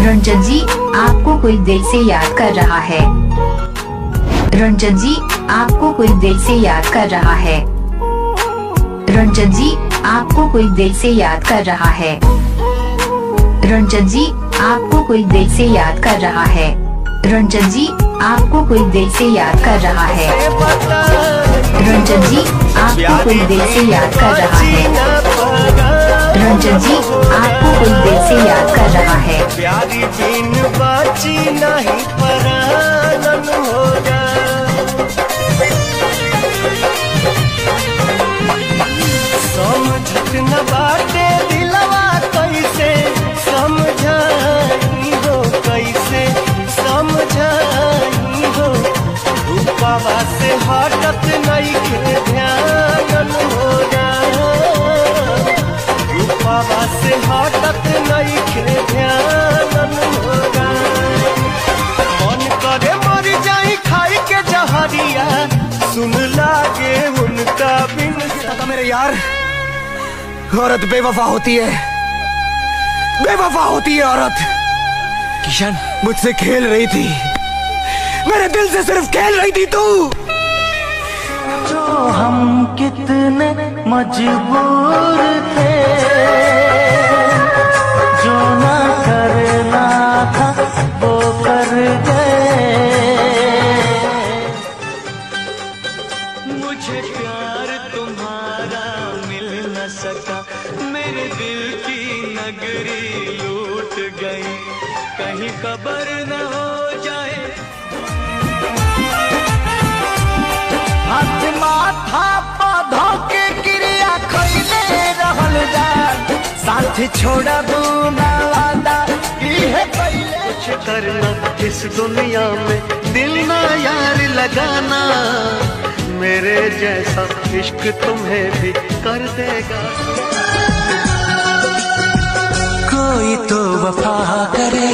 रंजन जी आपको कोई दिल से याद कर रहा है। रंजन जी आपको कोई दिल से याद कर रहा है। रंजन जी आपको कोई दिल से याद कर रहा है। रंजन जी आपको कोई दिल से याद कर रहा है। रंजन जी आपको कोई दिल से याद कर रहा है। रंजन जी आपको कोई दिल से याद कर रहा है। रंजन जी आपको कोई दिल से याद कर रहा है। प्यारी बिन बाची नहीं परानन हो जा। समझत न बाटे दिलवा कैसे समझाई हो, कैसे समझाई हो। रूपावा से हटत नहीं के ध्यान हो जा। रूपावा से हटत नहीं के ध्यान हो जा। मन करे मर जाई खाई के जहरिया, सुन लागे उनका बिन। मेरे यार, औरत बेवफा होती है, बेवफा होती है औरत। किशन मुझसे खेल रही थी, मेरे दिल से सिर्फ खेल रही थी तू। जो हम कितने मजबूर थे, जो ना करना था वो कर गए। मुझे प्यार तुम्हारा मिल न सका, मेरे दिल की नगरी लूट गई, कहीं खबर न हो जाए। हाथ माथा पौधों के क्रिया खैले रहल जा, साथ छोड़ा दूना वादा है पहले। कुछ करना इस दुनिया में, दिल ना यार लगाना, मेरे जैसा इश्क तुम्हें भी कर देगा। कोई तो वफा करे,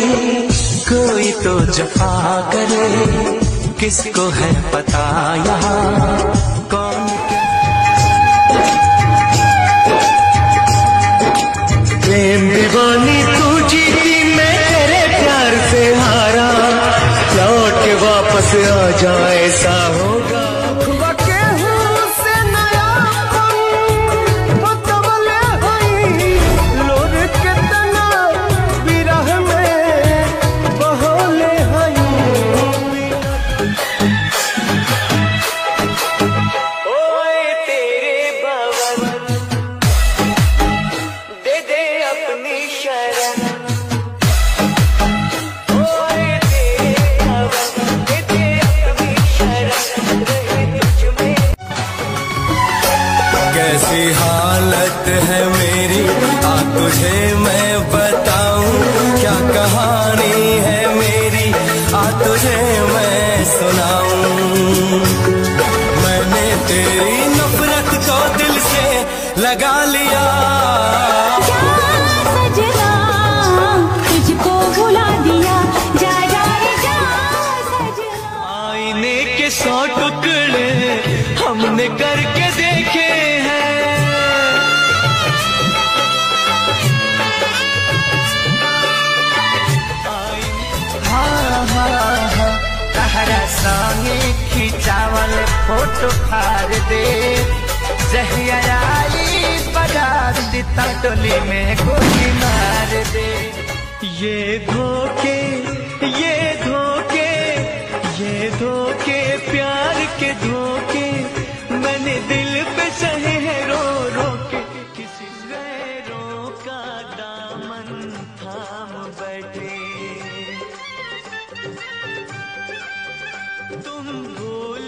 कोई तो जफा करे, किसको है पता यहाँ कौन। प्रेम दीवानी तू जीती, मैं तेरे प्यार से हारा, लौट के वापस आ जाए ऐसा होगा। कैसी हालत है मेरी, आ तुझे मैं बताऊं, क्या कहानी है मेरी, आ तुझे मैं सुनाऊं। मैंने तेरी नफरत को दिल से लगा लिया, सजना तुझको भुला दिया, जा जाए जा सजना। आईने के 100 टुकड़े हमने करके देखे हैं, तहरा संगे खिंचावल फोटो फाड़ दे, जहियाई बाजार दिता टोली में गोली मार दे। ये धोखे, ये धोखे, ये धोखे, प्यार के धोखे मैंने दिल पे सहे हैं रो रो के। किसी गैरों का दामन थाम बैठे, तुम भूल